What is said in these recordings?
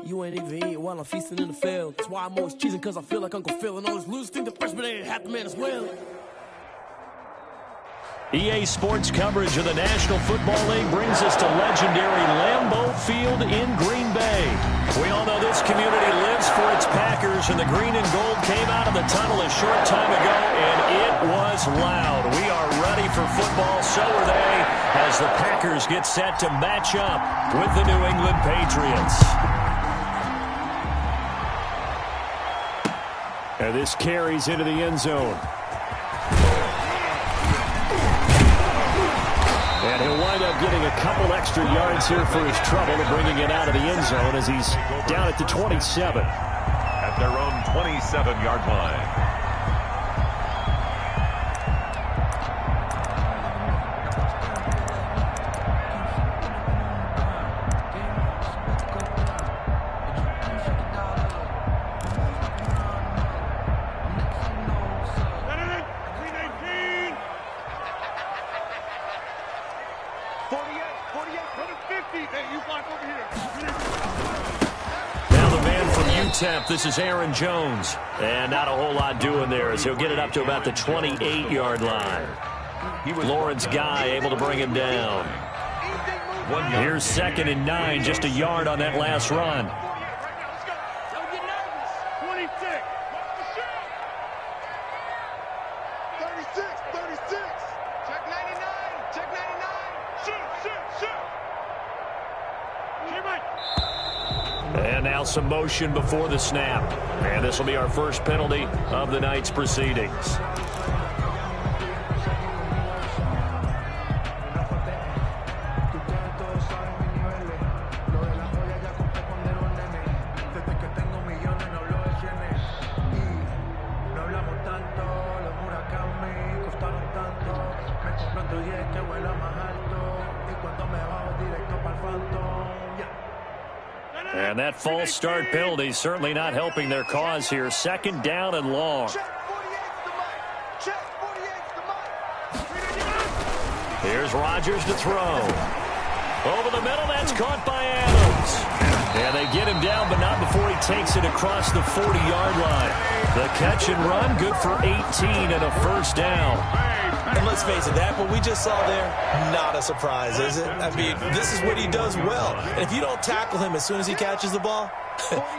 You ain't even eating while I'm feasting in the field. That's why I'm always cheesing, cause I feel like Uncle Phil. And all this losers think the freshman ain't half the man as well. EA Sports coverage of the National Football League brings us to legendary Lambeau Field in Green Bay. We all know this community lives for its Packers, and the green and gold came out of the tunnel a short time ago, and it was loud. We are ready for football, so are they, as the Packers get set to match up with the New England Patriots. And this carries into the end zone. And he'll wind up getting a couple extra yards here for his trouble and bringing it out of the end zone as he's down at the 27. At their own 27-yard line. This is Aaron Jones, and not a whole lot doing there as he'll get it up to about the 28-yard line. Lawrence Guy able to bring him down. Here's 2nd and 9, just a yard on that last run. And now some motion before the snap. And this will be our first penalty of the night's proceedings. And that false start penalty certainly not helping their cause here. 2nd down and long. Here's Rodgers to throw. Over the middle, that's caught by Adams. And they get him down, but not before he takes it across the 40-yard line. The catch and run, good for 18 and a first down. And let's face it, that what we just saw there, not a surprise, is it? I mean, this is what he does well. And if you don't tackle him as soon as he catches the ball,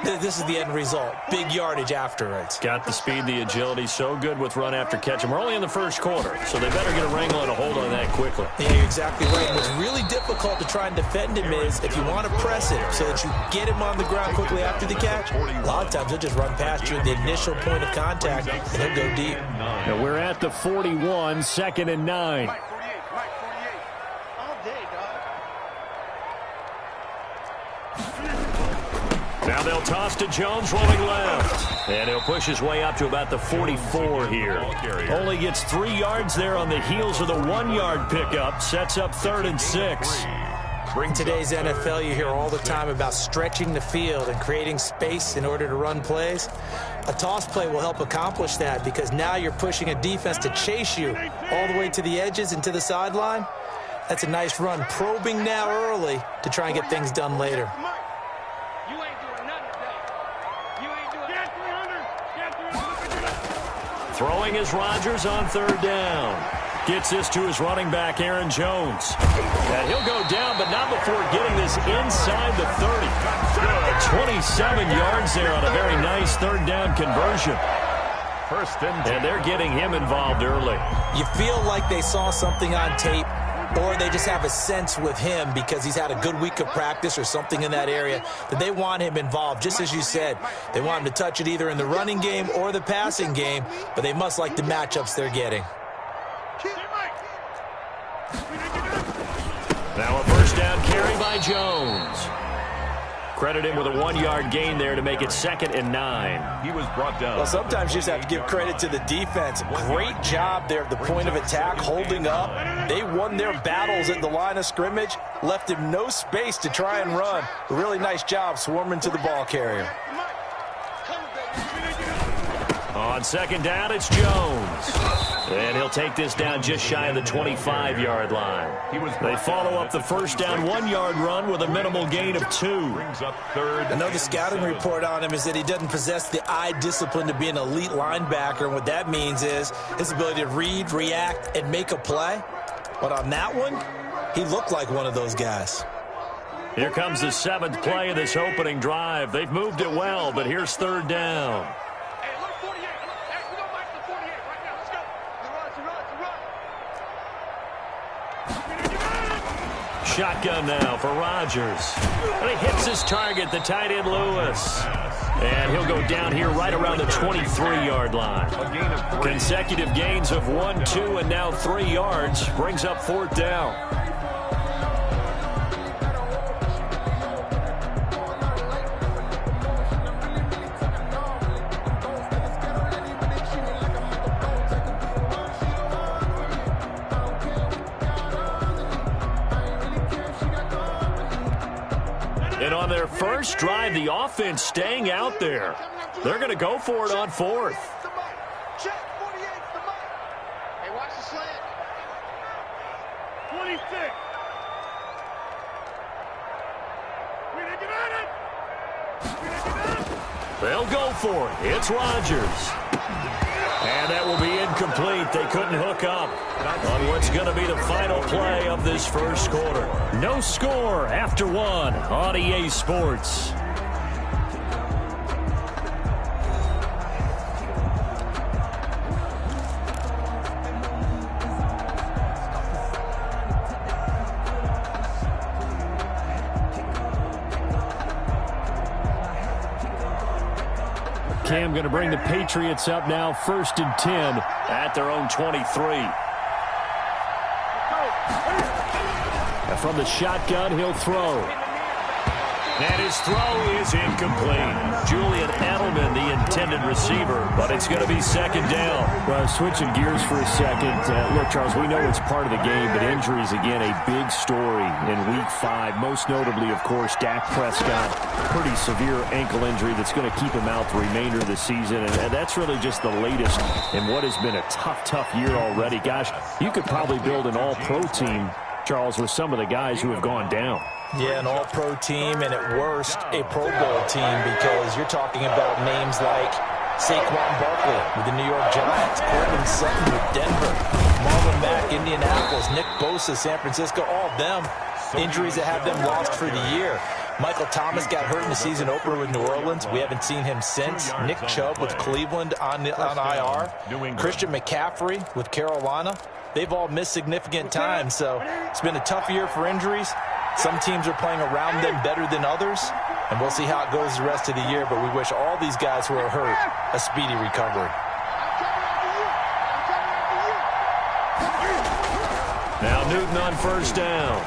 this is the end result. Big yardage afterwards. Got the speed, the agility, so good with run after catch. And we're only in the first quarter, so they better get a wrangle and a hold on that quickly. Yeah, you're exactly right. What's really difficult to try and defend him is if you want to press it so that you get him on the ground quickly after the catch, a lot of times he'll just run past you at the initial point of contact, and he'll go deep. Now we're at the 41, 2nd and 9. Now they'll toss to Jones rolling left. And he'll push his way up to about the 44 here. Only gets 3 yards there on the heels of the 1-yard pickup. Sets up 3rd and 6. In today's NFL, you hear all the time about stretching the field and creating space in order to run plays. A toss play will help accomplish that because now you're pushing a defense to chase you all the way to the edges and to the sideline. That's a nice run. Probing now early to try and get things done later. Throwing is Rodgers on 3rd down. Gets this to his running back, Aaron Jones. And he'll go down, but not before getting this inside the 30. 27 yards there on a very nice 3rd down conversion. And they're getting him involved early. You feel like they saw something on tape, or they just have a sense with him because he's had a good week of practice or something in that area that they want him involved. Just as you said, they want him to touch it either in the running game or the passing game, but they must like the matchups they're getting. Now a first down carry by Jones. Credit him with a 1-yard gain there to make it 2nd and 9. He was brought down. Well, sometimes you just have to give credit to the defense. Great job there at the point of attack, holding up. They won their battles at the line of scrimmage, left him no space to try and run. A really nice job swarming to the ball carrier. On second down, it's Jones. And he'll take this down just shy of the 25-yard line. They follow up the first down 1-yard run with a minimal gain of 2. Another scouting report on him is that he doesn't possess the eye discipline to be an elite linebacker. And what that means is his ability to read, react, and make a play. But on that one, he looked like one of those guys. Here comes the 7th play of this opening drive. They've moved it well, but here's third down. Shotgun now for Rodgers. And he hits his target, the tight end Lewis. And he'll go down here right around the 23-yard line. Consecutive gains of 1, 2, and now 3 yards brings up fourth down. And on their first drive, the offense staying out there. They're going to go for it on fourth. Check, 48's the mark. Hey, watch the slant. 26. They'll go for it. It's Rodgers. And that will be incomplete. They couldn't hook up on what's going to be the final play of this first quarter. No score after 1 on EA Sports. Cam going to bring the Patriots up now, 1st and 10 at their own 23. And from the shotgun, he'll throw. And his throw is incomplete. Julian Edelman, the intended receiver, but it's going to be second down. Well, switching gears for a second. Look, Charles, we know it's part of the game, but injuries, again, a big story in Week 5. Most notably, of course, Dak Prescott. Pretty severe ankle injury that's going to keep him out the remainder of the season. And that's really just the latest in what has been a tough year already. Gosh, you could probably build an all-pro team, Charles, with some of the guys who have gone down. Yeah, an all-pro team, and at worst, a Pro Bowl team, because you're talking about names like Saquon Barkley with the New York Giants, Courtland Sutton with Denver, Marlon Mack, Indianapolis, Nick Bosa, San Francisco, all of them injuries that have them lost for the year. Michael Thomas got hurt in the season opener with New Orleans. We haven't seen him since. Nick Chubb with Cleveland on IR. Christian McCaffrey with Carolina. They've all missed significant time, so it's been a tough year for injuries. Some teams are playing around them better than others, and we'll see how it goes the rest of the year, but we wish all these guys who are hurt a speedy recovery. Now Newton on first down.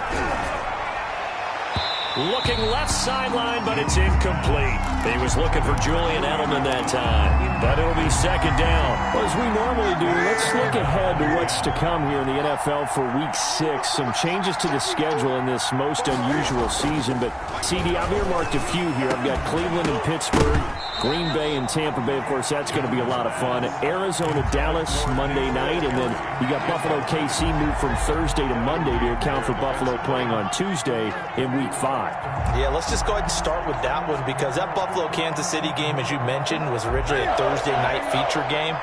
Looking left sideline, but it's incomplete. He was looking for Julian Edelman that time, but it'll be second down. Well, as we normally do, let's look ahead to what's to come here in the NFL for Week 6. Some changes to the schedule in this most unusual season, but CD, I've earmarked a few here. I've got Cleveland and Pittsburgh, Green Bay and Tampa Bay. Of course, that's going to be a lot of fun. Arizona, Dallas, Monday night, and then you got Buffalo, KC moved from Thursday to Monday to account for Buffalo playing on Tuesday in Week 5. Yeah, let's just go ahead and start with that one, because that Buffalo-Kansas City game, as you mentioned, was originally a Thursday night feature game.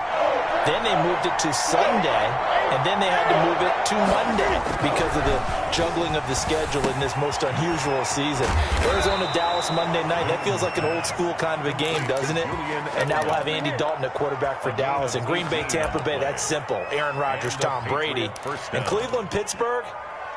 Then they moved it to Sunday, and then they had to move it to Monday because of the juggling of the schedule in this most unusual season. Arizona-Dallas Monday night, that feels like an old-school kind of a game, doesn't it? And now we'll have Andy Dalton at quarterback for Dallas. And Green Bay-Tampa Bay, that's simple. Aaron Rodgers, Tom Brady. And Cleveland-Pittsburgh,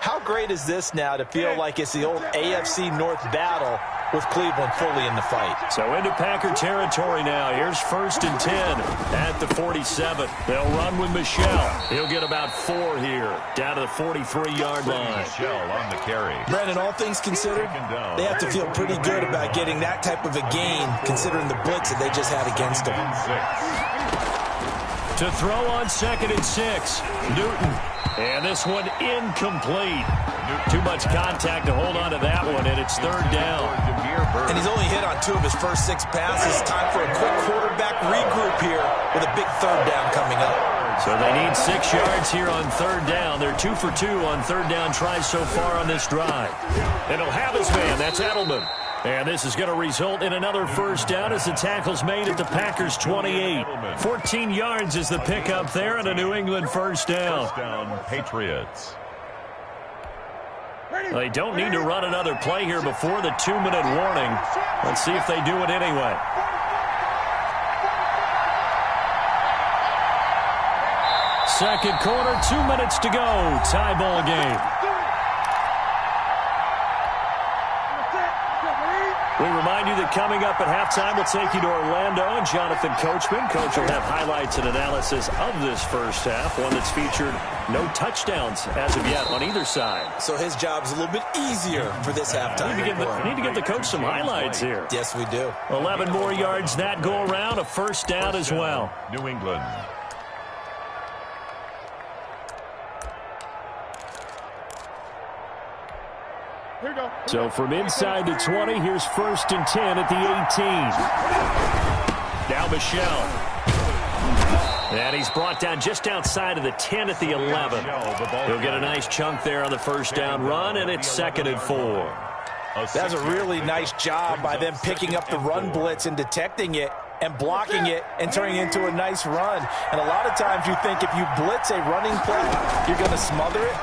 how great is this now to feel like it's the old AFC North battle with Cleveland fully in the fight? So into Packer territory now. Here's 1st and 10 at the 47. They'll run with Michelle. He'll get about 4 here, down to the 43-yard line. Michelle on the carry. Brandon, all things considered, they have to feel pretty good about getting that type of a gain, considering the blitz that they just had against them. To throw on 2nd and 6, Newton. And this one incomplete. Too much contact to hold on to that one, and it's third down. And he's only hit on 2 of his first 6 passes. Time for a quick quarterback regroup here with a big third down coming up. So they need 6 yards here on third down. They're 2 for 2 on third down tries so far on this drive. And he'll have his man. That's Edelman. And this is going to result in another first down as the tackle's made at the Packers' 28. 14 yards is the pickup there and a New England first down. First down, Patriots. They don't need to run another play here before the 2-minute warning. Let's see if they do it anyway. Second quarter, 2 minutes to go. Tie ball game. We remind you that coming up at halftime, we'll take you to Orlando and Jonathan Coachman. Coach will have highlights and analysis of this first half, one that's featured no touchdowns as of yet on either side. So his job's a little bit easier for this halftime. We need to give the coach some highlights here. Yes, we do. 11 more yards that go around, a first down as well. New England. So from inside the 20, here's 1st and 10 at the 18. Now Michelle. And he's brought down just outside of the 10 at the 11. He'll get a nice chunk there on the first down run, and it's 2nd and 4. That's a really nice job by them picking up the run blitz and detecting it and blocking it and turning it into a nice run. And a lot of times you think if you blitz a running play, you're going to smother it.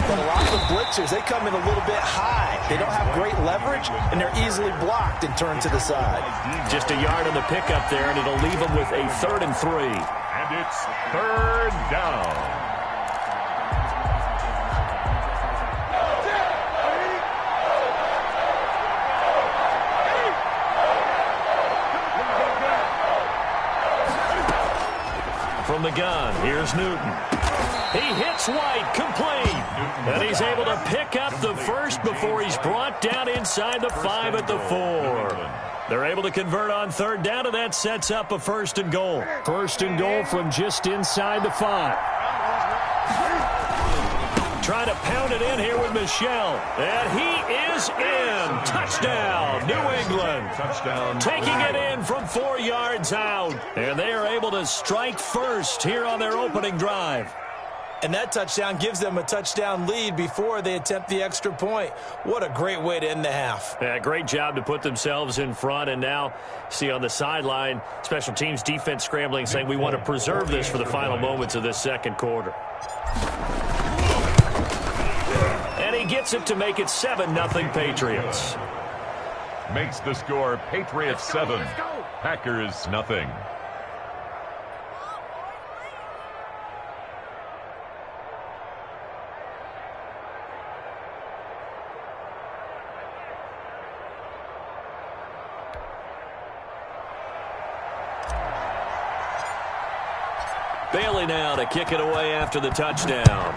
But a lot of the blitzers, they come in a little bit high. They don't have great leverage, and they're easily blocked and turned to the side. Just a yard on the pickup there, and it'll leave them with a 3rd and 3. And it's third down. From the gun, here's Newton. He hits White, complete. And he's able to pick up the first before he's brought down inside the 5 at the 4. They're able to convert on third down, and that sets up a 1st and goal. 1st and goal from just inside the 5. Trying to pound it in here with Michelle. And he is in. Touchdown, New England. Touchdown. Taking it in from 4 yards out. And they are able to strike first here on their opening drive. And that touchdown gives them a touchdown lead before they attempt the extra point. What a great way to end the half. Yeah, great job to put themselves in front. And now, see on the sideline, special teams defense scrambling, saying we want to preserve this for the final moments of this second quarter. And he gets it to make it 7-0 Patriots. Makes the score Patriots 7, Packers nothing. Bailey now to kick it away after the touchdown.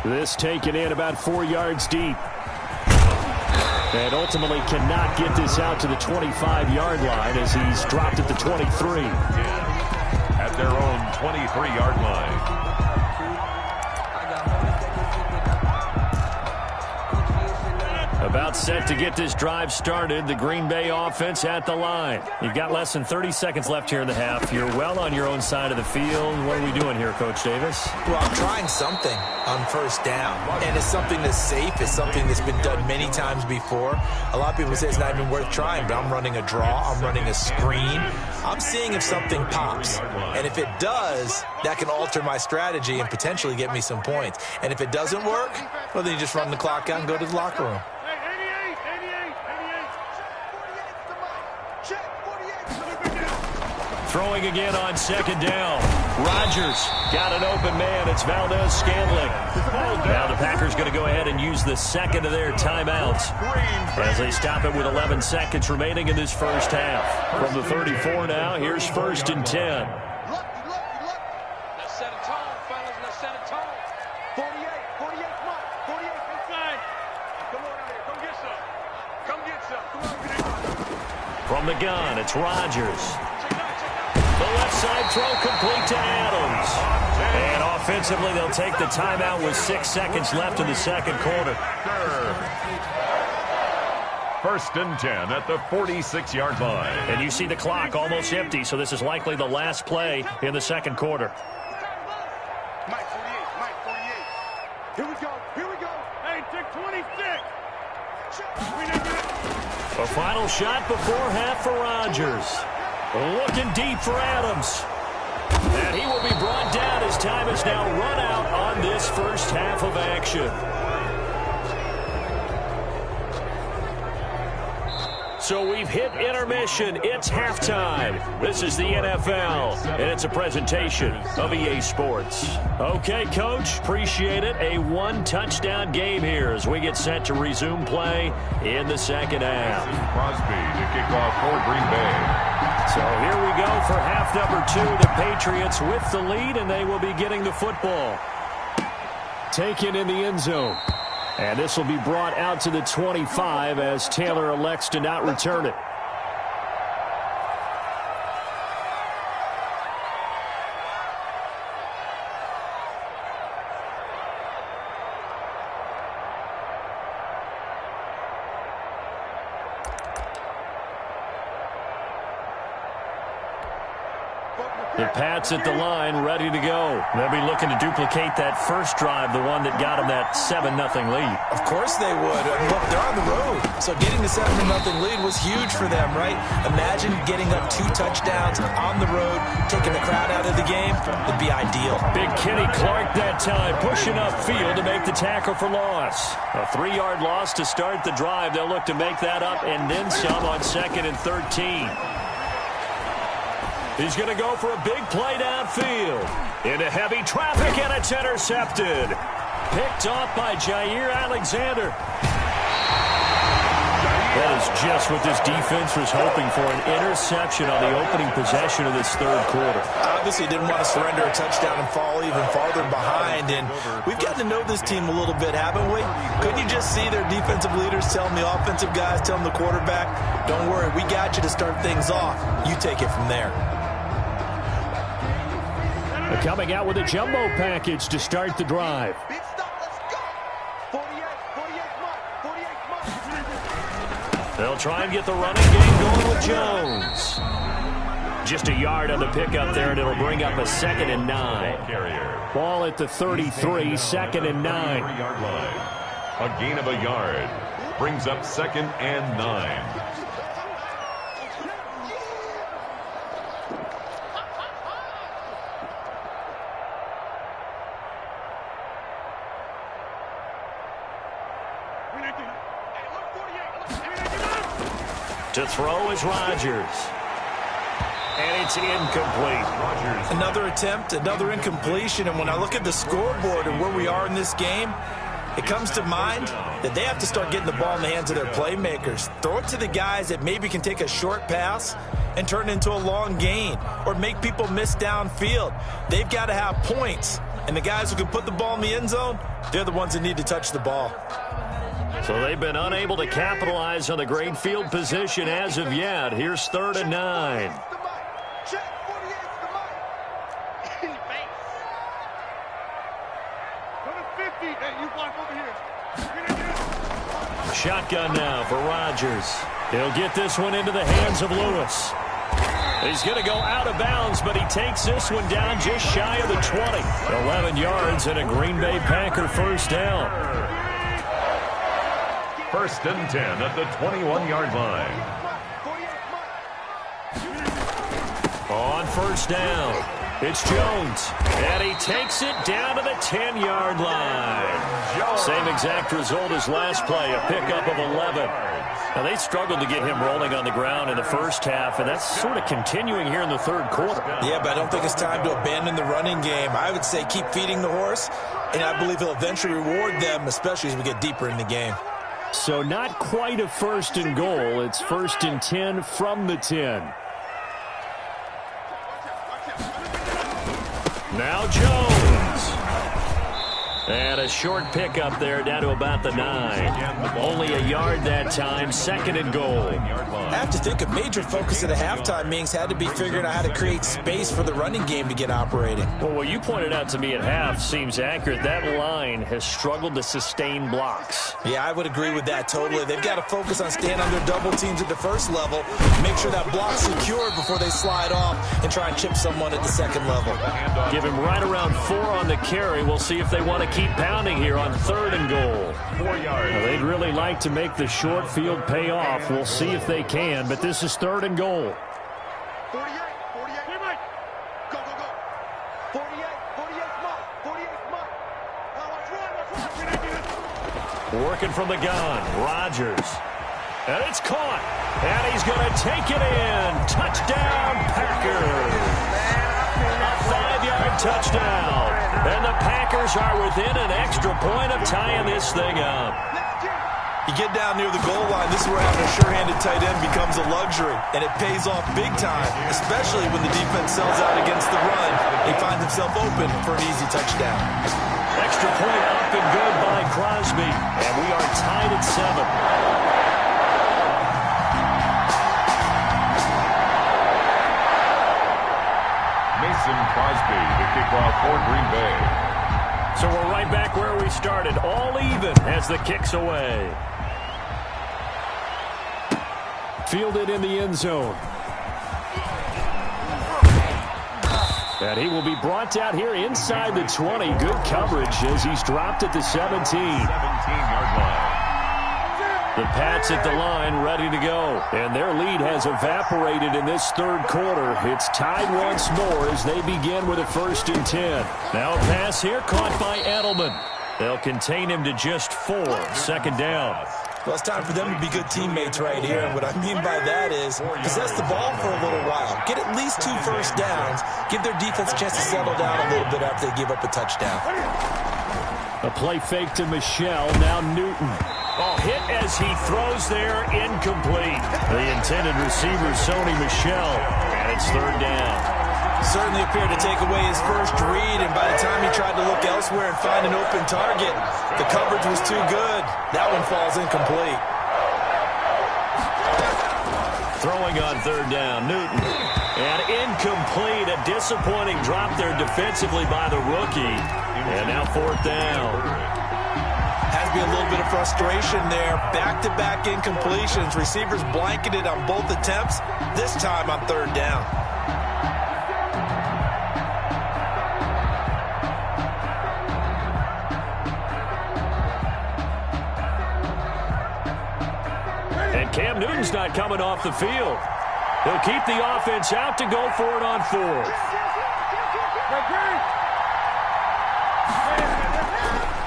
This taken in about 4 yards deep. And ultimately cannot get this out to the 25-yard line as he's dropped at the 23. At their own 23-yard line. About set to get this drive started. The Green Bay offense at the line. You've got less than 30 seconds left here in the half. You're well on your own side of the field. What are we doing here, Coach Davis? Well, I'm trying something on first down. And it's something that's safe. It's something that's been done many times before. A lot of people say it's not even worth trying, but I'm running a draw. I'm running a screen. I'm seeing if something pops. And if it does, that can alter my strategy and potentially get me some points. And if it doesn't work, well, then you just run the clock out and go to the locker room. Throwing again on second down. Rodgers got an open man. It's Valdez-Scantling. Now the Packers going to go ahead and use the second of their timeouts as they stop it with 11 seconds remaining in this first half. From the 34 now, here's 1st and 10. Let's set a tone, fellas. Let's set a tone. 48, come on. 48 inside. Come on out here. Come get some. Come get some. Come on. From the gun, it's Rodgers. The left side throw complete to Adams. And offensively, they'll take the timeout with 6 seconds left in the second quarter. First and 10 at the 46-yard line. And you see the clock almost empty, so this is likely the last play in the second quarter. Mike 48, Mike 48. Here we go, here we go. Hey, take 26. A final shot before half for Rodgers. Looking deep for Adams. And he will be brought down as time is now run out on this first half of action. So we've hit intermission. It's halftime. This is the NFL, and it's a presentation of EA Sports. Okay, Coach, appreciate it. A one-touchdown game here as we get set to resume play in the second half. Crosby to kick off for Green Bay. So here we go for half number 2. The Patriots with the lead, and they will be getting the football. Taken in the end zone. And this will be brought out to the 25 as Taylor elects to not return it. The Pats at the line, ready to go. They'll be looking to duplicate that first drive, the one that got them that 7-0 lead. Of course they would. Look, they're on the road. So getting the 7-0 lead was huge for them, right? Imagine getting up 2 touchdowns on the road, taking the crowd out of the game. It'd be ideal. Big Kenny Clark that time, pushing upfield to make the tackle for loss. A 3-yard loss to start the drive. They'll look to make that up and then some on 2nd and 13. He's going to go for a big play downfield. Into heavy traffic, and it's intercepted. Picked off by Jair Alexander. That is just what this defense was hoping for, an interception on the opening possession of this third quarter. Obviously didn't want to surrender a touchdown and fall even farther behind, and we've gotten to know this team a little bit, haven't we? Couldn't you just see their defensive leaders telling the offensive guys, telling the quarterback, don't worry, we got you to start things off. You take it from there. Coming out with a jumbo package to start the drive. Big stop, let's go. 48 mark. They'll try and get the running game going with Jones. Just a yard on the pickup there, and it'll bring up a 2nd and 9. Ball at the 33, 2nd and 9. 3-yard line. A gain of a yard. Brings up 2nd and 9. To throw is Rodgers. And it's incomplete. Another attempt, another incompletion, and when I look at the scoreboard and where we are in this game, it comes to mind that they have to start getting the ball in the hands of their playmakers. Throw it to the guys that maybe can take a short pass and turn it into a long gain or make people miss downfield. They've got to have points, and the guys who can put the ball in the end zone, they're the ones that need to touch the ball. So they've been unable to capitalize on the great field position as of yet. Here's 3rd and 9. Check 48's the mic. In your face. Go to 50. Hey, you block over here. Shotgun now for Rodgers. He'll get this one into the hands of Lewis. He's going to go out of bounds, but he takes this one down just shy of the 20. 11 yards and a Green Bay Packer first down. First and 10 at the 21-yard line. On first down, it's Jones. And he takes it down to the 10-yard line. Same exact result as last play, a pickup of 11. Now, they struggled to get him rolling on the ground in the first half, and that's sort of continuing here in the third quarter. Yeah, but I don't think it's time to abandon the running game. I would say keep feeding the horse, and I believe he'll eventually reward them, especially as we get deeper in the game. So not quite a 1st and goal. It's 1st and 10 from the 10. Now Jones. And a short pickup there down to about the 9. Only a yard that time, 2nd and goal. I have to think a major focus of the halftime meetings had to be figuring out how to create space for the running game to get operating. Well, what you pointed out to me at half seems accurate. That line has struggled to sustain blocks. Yeah, I would agree with that totally. They've got to focus on staying under double teams at the first level, make sure that block's secured before they slide off and try and chip someone at the second level. Give him right around 4 on the carry. We'll see if they want to keep pounding here on 3rd and goal. 4 yards. Well, they'd really like to make the short field pay off. We'll see if they can, but this is 3rd and goal. 48, 48, go, go, go. 48, 48, mark, 48, mark. Now let's run. Working from the gun, Rodgers. And it's caught. And he's going to take it in. Touchdown, Packers. A 5-yard touchdown. And the Packers are within an extra point of tying this thing up. You get down near the goal line, this is where having a sure-handed tight end becomes a luxury, and it pays off big time, especially when the defense sells out against the run. He finds himself open for an easy touchdown. Extra point up and good by Crosby. And we are tied at 7. Crosby, the kickoff for Green Bay. So we're right back where we started, all even as the kick's away. Fielded in the end zone. And he will be brought down here inside the 20. Good coverage as he's dropped at the 17. 17-yard line. The Pats at the line, ready to go. And their lead has evaporated in this 3rd quarter. It's tied once more as they begin with a 1st and 10. Now a pass here caught by Edelman. They'll contain him to just 4. 2nd down. Well, it's time for them to be good teammates right here. And what I mean by that is possess the ball for a little while. Get at least 2 first downs. Give their defense a chance to settle down a little bit after they give up a touchdown. A play fake to Michelle. Now Newton. Oh, hit as he throws there, incomplete. The intended receiver, Sony Michel, and it's 3rd down. Certainly appeared to take away his first read, and by the time he tried to look elsewhere and find an open target, the coverage was too good. That one falls incomplete. Throwing on 3rd down, Newton. And incomplete, a disappointing drop there defensively by the rookie. And now 4th down. Has to be a little bit of frustration there. Back-to-back incompletions. Receivers blanketed on both attempts, this time on 3rd down. And Cam Newton's not coming off the field. He'll keep the offense out to go for it on 4th.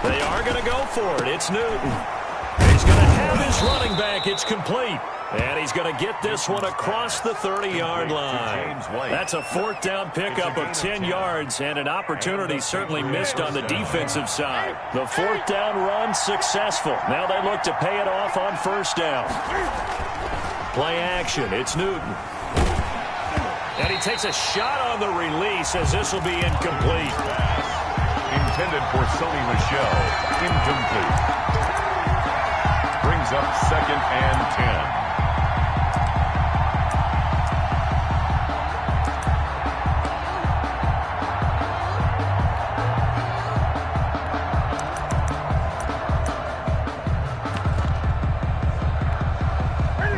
They are going to go for it. It's Newton. He's going to have his running back. It's complete. And he's going to get this one across the 30-yard line. That's a 4th down pickup of 10 yards and an opportunity certainly missed on the defensive side. The 4th down run successful. Now they look to pay it off on 1st down. Play action. It's Newton. And he takes a shot on the release as this will be incomplete. Intended for Sony Michel. Incomplete. Brings up 2nd and 10.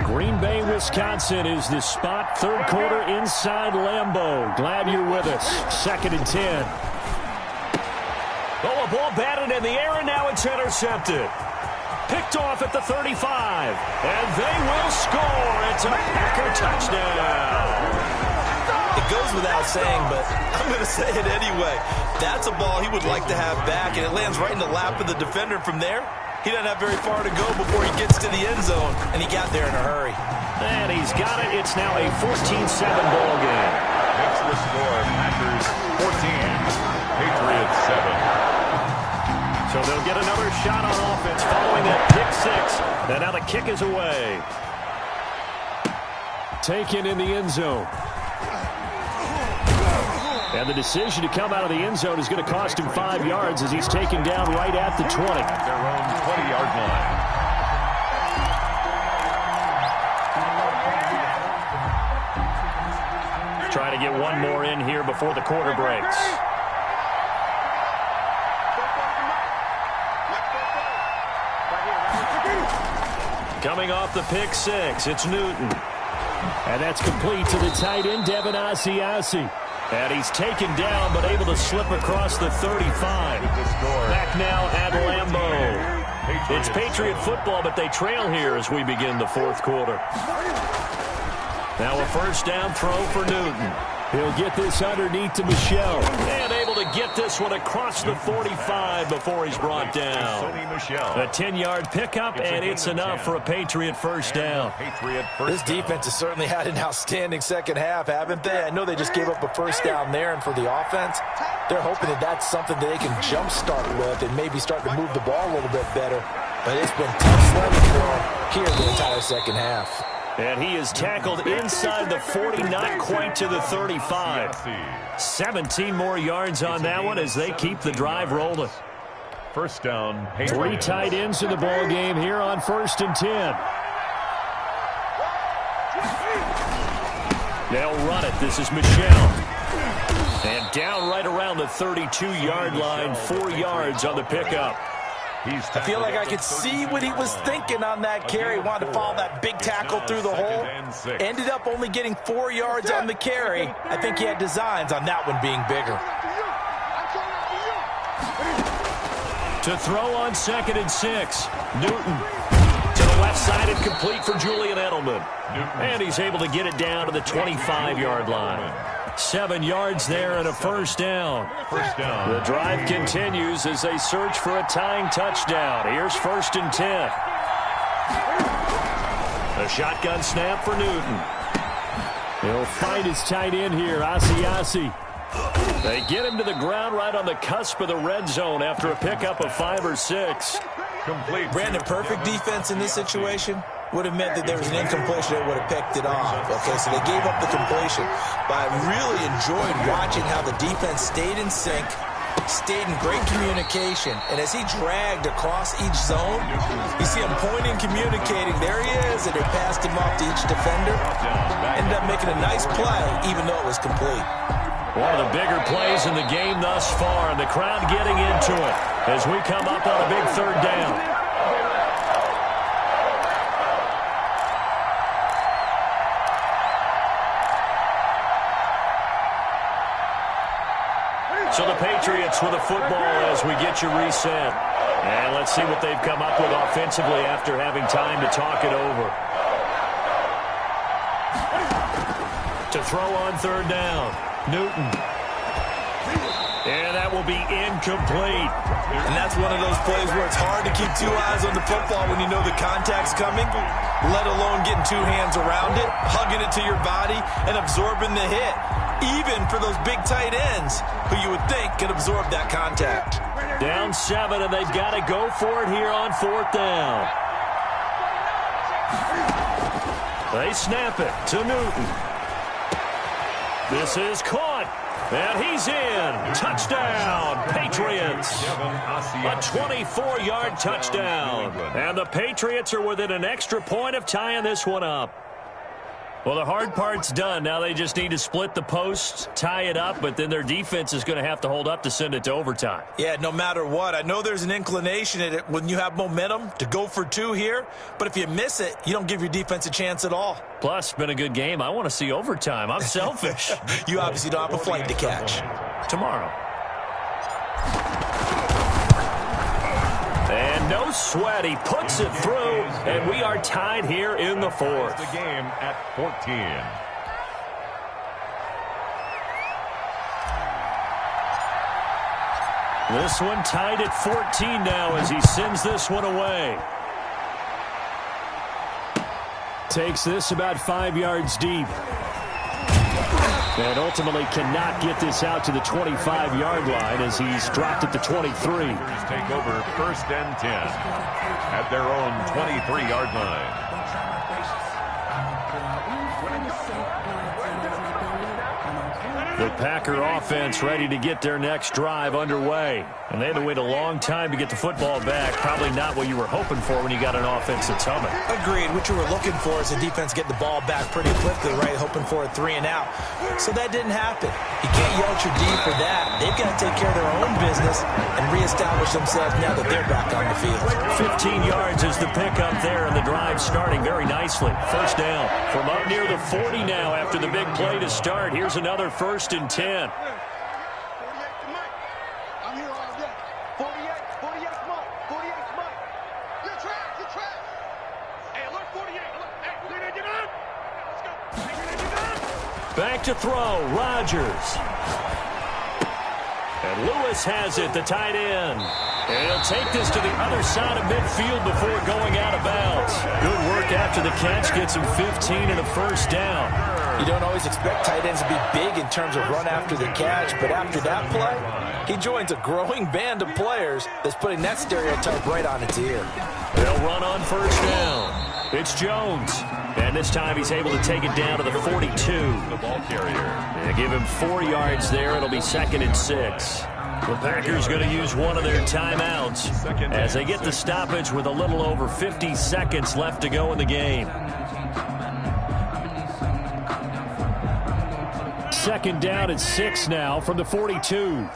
Green Bay, Wisconsin is the spot. 3rd quarter inside Lambeau. Glad you're with us. 2nd and 10. Oh, a ball batted in the air, and now it's intercepted. Picked off at the 35. And they will score. It's a Packer touchdown. It goes without saying, but I'm going to say it anyway. That's a ball he would like to have back, and it lands right in the lap of the defender. From there, he doesn't have very far to go before he gets to the end zone, and he got there in a hurry. And he's got it. It's now a 14-7 ball game. Makes the score Packers 14, Patriots 7. So they'll get another shot on offense following that pick 6. And now the kick is away. Taken in the end zone. And the decision to come out of the end zone is going to cost him 5 yards as he's taken down right at the 20. At their own 20-yard line. Trying to get one more in here before the quarter breaks. Coming off the pick six, it's Newton. And that's complete to the tight end, Devin Asiasi. And he's taken down, but able to slip across the 35. Back now at Lambeau. It's Patriot football, but they trail here as we begin the fourth quarter. Now a first down throw for Newton. He'll get this underneath to Michel. And able to get this one across the 45 before he's brought down. A 10-yard pickup, and it's enough for a Patriot first down. This defense has certainly had an outstanding second half, haven't they? I know they just gave up a first down there, and for the offense, they're hoping that that's something that they can jumpstart with and maybe start to move the ball a little bit better. But it's been tough sledding for them here the entire second half. And he is tackled inside the 40, not quite to the 35. 17 more yards on that one as they keep the drive rolling. First down. 3 tight ends in the ball game here on 1st and 10. They'll run it. This is Michel. And down right around the 32-yard line, 4 yards on the pickup. I feel like I could see what he was thinking on that carry. Wanted to follow that big tackle through the hole. Ended up only getting 4 yards on the carry. I think he had designs on that one being bigger. To throw on 2nd and 6. Newton to the left side and complete for Julian Edelman. And he's able to get it down to the 25-yard line. 7 yards there and a first down. The drive continues as they search for a tying touchdown. Here's 1st and 10. A shotgun snap for Newton. He'll find his tight end here, Asiasi. They get him to the ground right on the cusp of the red zone after a pickup of 5 or 6. Complete. Brandon, perfect defense in this situation would have meant that there was an incompletion that would have picked it off. Okay, so they gave up the completion. But I really enjoyed watching how the defense stayed in sync, stayed in great communication. And as he dragged across each zone, you see him pointing, communicating. There he is, and they passed him off to each defender. Ended up making a nice play, even though it was complete. One of the bigger plays in the game thus far, and the crowd getting into it as we come up on a big 3rd down. So the Patriots with a football as we get you reset. And let's see what they've come up with offensively after having time to talk it over. To throw on 3rd down, Newton. And that will be incomplete. And that's one of those plays where it's hard to keep 2 eyes on the football when you know the contact's coming, let alone getting 2 hands around it, hugging it to your body, and absorbing the hit. Even for those big tight ends who you would think could absorb that contact. Down 7, and they've got to go for it here on 4th down. They snap it to Newton. This is caught, and he's in. Touchdown, Patriots. A 24-yard touchdown. And the Patriots are within an extra point of tying this one up. Well, the hard part's done. Now they just need to split the posts, tie it up, but then their defense is going to have to hold up to send it to overtime. Yeah, no matter what. I know there's an inclination in it when you have momentum to go for 2 here, but if you miss it, you don't give your defense a chance at all. Plus, it's been a good game. I want to see overtime. I'm selfish. You obviously don't have a flight to catch. Tomorrow. And no sweat. He puts it through, and we are tied here in the 4th. The game at 14. This one tied at 14 now as he sends this one away. Takes this about 5 yards deep. And ultimately cannot get this out to the 25-yard line as he's dropped at the 23. Take over 1st and 10 at their own 23-yard line. The Packer offense ready to get their next drive underway. And they had to wait a long time to get the football back. Probably not what you were hoping for when you got an offense that's humming. Agreed. What you were looking for is the defense get the ball back pretty quickly, right? Hoping for a 3 and out. So that didn't happen. You can't yell at your D for that. They've got to take care of their own business and reestablish themselves now that they're back on the field. 15 yards is the pickup there, and the drive starting very nicely. First down from up near the 40 now after the big play to start. Here's another 1st and 10. Back to throw, Rodgers. And Lewis has it, the tight end. And he'll take this to the other side of midfield before going out of bounds. Good work after the catch, gets him 15 and a first down. You don't always expect tight ends to be big in terms of run after the catch, but after that play, he joins a growing band of players that's putting that stereotype right on its ear. They'll run on first down. It's Jones. And this time he's able to take it down to the 42. The ball carrier. They give him 4 yards there. It'll be 2nd and 6. The Packers going to use one of their timeouts as they get the stoppage with a little over 50 seconds left to go in the game. 2nd down and 6 now from the 42.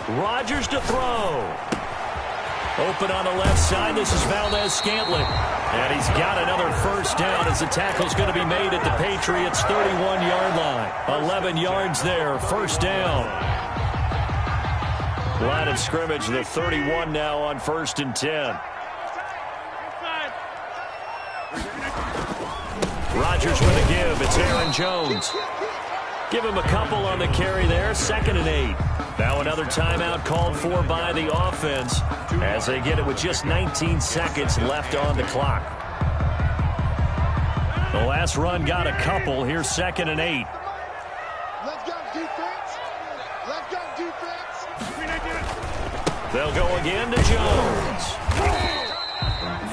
Rodgers to throw. Open on the left side. This is Valdez-Scantling. And he's got another first down as the tackle's going to be made at the Patriots' 31-yard line. 11 yards there. First down. Line of scrimmage, the 31 now on 1st and 10. Rodgers with a give. It's Aaron Jones. Give him a couple on the carry there. 2nd and 8. Now another timeout called for by the offense as they get it with just 19 seconds left on the clock. The last run got a couple. Here's 2nd and 8. Let's go defense. Let's go defense. They'll go again to Jones.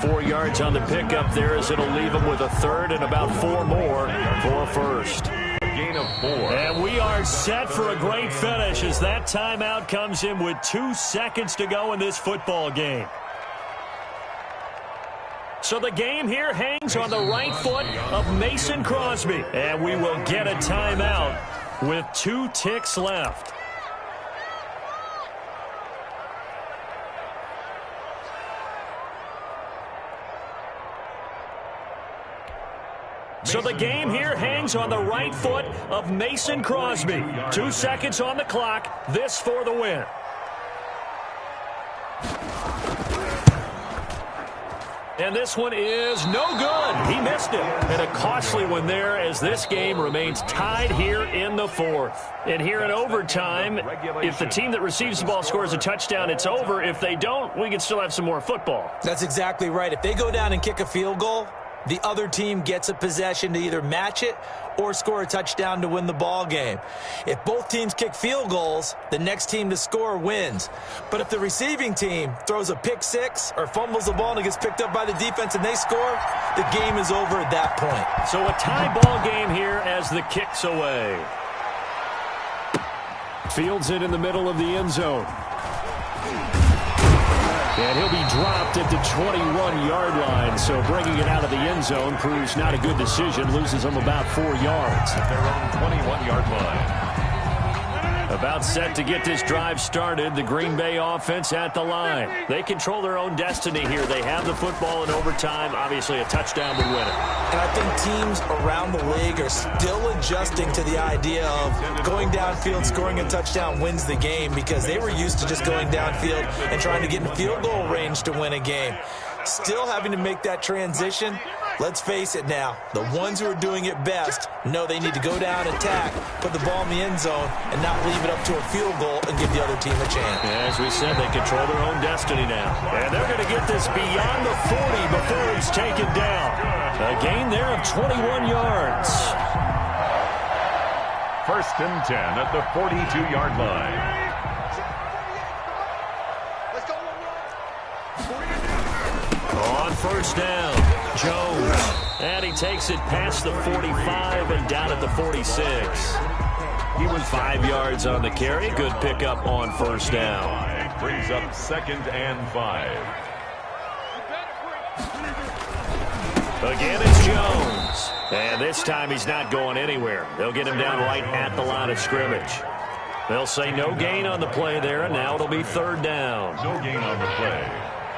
4 yards on the pickup there as it'll leave them with a 3rd and about 4 more for a first. Gain of 4. And we are set for a great finish as that timeout comes in with 2 seconds to go in this football game. So the game here hangs on the right foot of Mason Crosby. And we will get a timeout with 2 ticks left. So the game here hangs on the right foot of Mason Crosby. 2 seconds on the clock. This for the win. And this one is no good. He missed it. And a costly one there as this game remains tied here in the 4th. And here in overtime, if the team that receives the ball scores a touchdown, it's over. If they don't, we can still have some more football. That's exactly right. If they go down and kick a field goal, the other team gets a possession to either match it or score a touchdown to win the ball game. If both teams kick field goals, the next team to score wins. But if the receiving team throws a pick six or fumbles the ball and it gets picked up by the defense and they score, the game is over at that point. So a tie ball game here as the kick's away. Fields it in the middle of the end zone. And he'll be dropped at the 21-yard line. So bringing it out of the end zone proves not a good decision. Loses them about 4 yards. At their own 21-yard line. About set to get this drive started. The Green Bay offense at the line. They control their own destiny here. They have the football in overtime. Obviously, a touchdown would win it. And I think teams around the league are still adjusting to the idea of going downfield, scoring a touchdown wins the game, because they were used to just going downfield and trying to get in field goal range to win a game. Still having to make that transition. Let's face it now, the ones who are doing it best know they need to go down, attack, put the ball in the end zone, and not leave it up to a field goal and give the other team a chance. As we said, they control their own destiny now. And they're going to get this beyond the 40 before he's taken down. A gain there of 21 yards. First and 10 at the 42-yard line. Let's go. On first down, Jones. And he takes it past the 45 and down at the 46. He was 5 yards on the carry. Good pickup on first down. Brings up 2nd and 5. Again, it's Jones. And this time he's not going anywhere. They'll get him down right at the line of scrimmage. They'll say no gain on the play there, and now it'll be 3rd down. No gain on the play.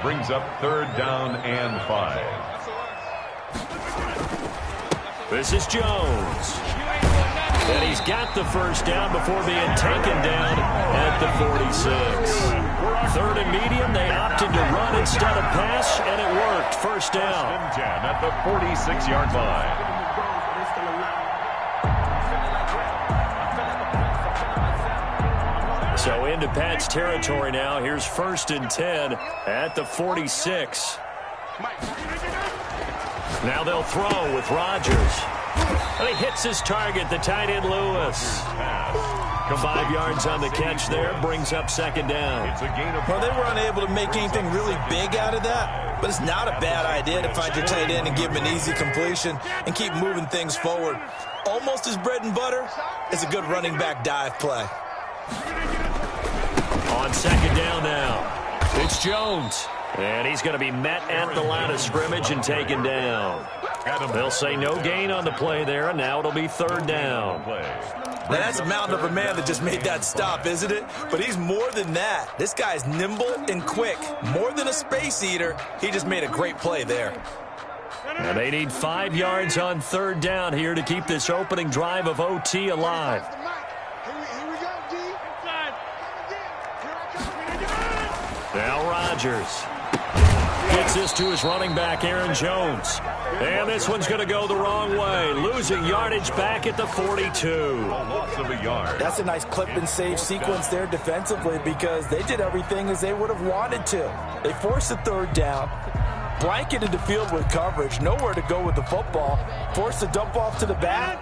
Brings up 3rd down and 5. This is Jones. And he's got the first down before being taken down at the 46. 3rd and medium, they opted to run instead of pass, and it worked. First down. 1st and 10 at the 46-yard line. So into Pat's territory now. Here's 1st and 10 at the 46. Now they'll throw with Rodgers. And he hits his target, the tight end Lewis. 5 yards on the catch there, brings up 2nd down. Well, they were unable to make anything really big out of that, but it's not a bad idea to find your tight end and give him an easy completion and keep moving things forward. Almost his bread and butter is a good running back dive play. On 2nd down now, it's Jones. And he's going to be met at the line of scrimmage and taken down. They'll say no gain on the play there, and now it'll be 3rd down. Now, that's a mountain of a man that just made that stop, isn't it? But he's more than that. This guy's nimble and quick. More than a space eater, he just made a great play there. And they need 5 yards on 3rd down here to keep this opening drive of OT alive. Here we go, D. Now Rodgers gets this to his running back, Aaron Jones. And this one's going to go the wrong way, losing yardage back at the 42. A loss of a yard. That's a nice clip and save sequence there defensively because they did everything as they would have wanted to. They forced the 3rd down, blanketed the field with coverage, nowhere to go with the football, forced the dump off to the back,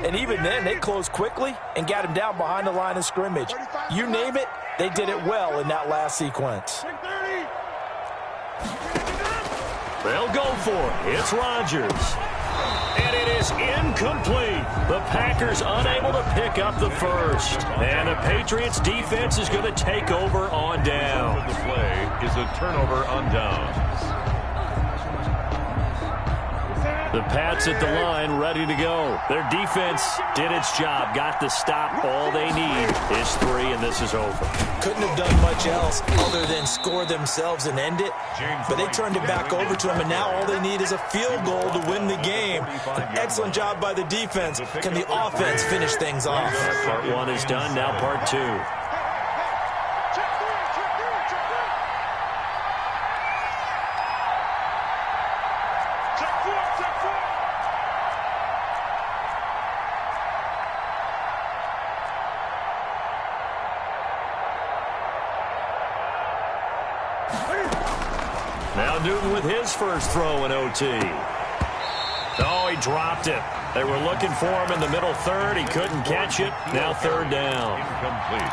and even then they closed quickly and got him down behind the line of scrimmage. You name it, they did it well in that last sequence. They'll go for it. It's Rodgers. And it is incomplete. The Packers unable to pick up the first. And the Patriots defense is going to take over on down. The play is a turnover on downs. The Pats at the line ready to go. Their defense did its job, got the stop. All they need is 3, and this is over. Couldn't have done much else other than score themselves and end it. But they turned it back over to him, and now all they need is a field goal to win the game. An excellent job by the defense. Can the offense finish things off? Part 1 is done, now part 2. Now Newton with his first throw in OT. Oh, he dropped it. They were looking for him in the middle 3rd. He couldn't catch it. Now 3rd down. Incomplete.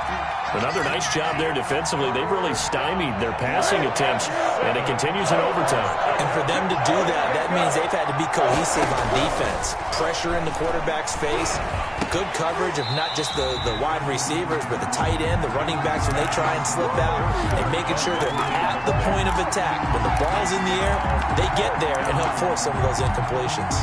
Another nice job there defensively. They've really stymied their passing attempts, and it continues in overtime. And for them to do that, that means they've had to be cohesive on defense. Pressure in the quarterback's face, good coverage of not just the wide receivers, but the tight end, the running backs when they try and slip out, and making sure they're at the point of attack. When the ball's in the air, they get there and help force some of those incompletions.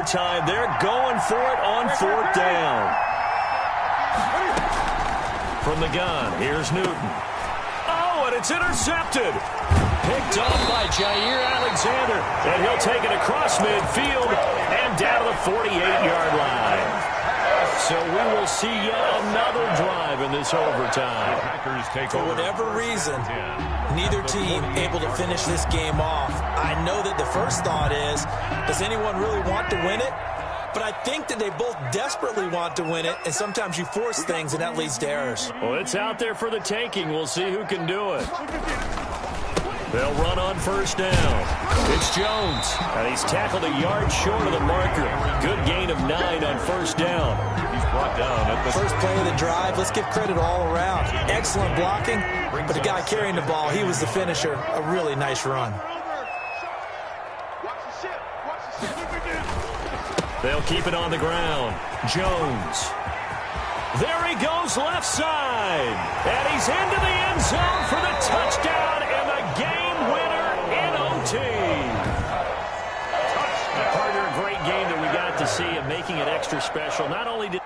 Time. They're going for it on 4th down. From the gun, here's Newton. Oh, and it's intercepted. Picked off by Jair Alexander. And he'll take it across midfield and down to the 48-yard line. So we will see yet another drive in this overtime. Packers take For over. whatever reason, neither team able to finish this game off. I know that the first thought is, does anyone really want to win it? But I think that they both desperately want to win it, and sometimes you force things, and that leads to errors. Well, it's out there for the taking. We'll see who can do it. They'll run on first down. It's Jones. And he's tackled a yard short of the marker. Good gain of 9 on first down. He's brought down at the First play of the drive, let's give credit all around. Excellent blocking, but the guy carrying the ball, he was the finisher. A really nice run. They'll keep it on the ground. Jones. There he goes left side. And he's into the end zone for the touchdown and the game winner in OT. Partner, a great game that we got to see and making it extra special. Not only did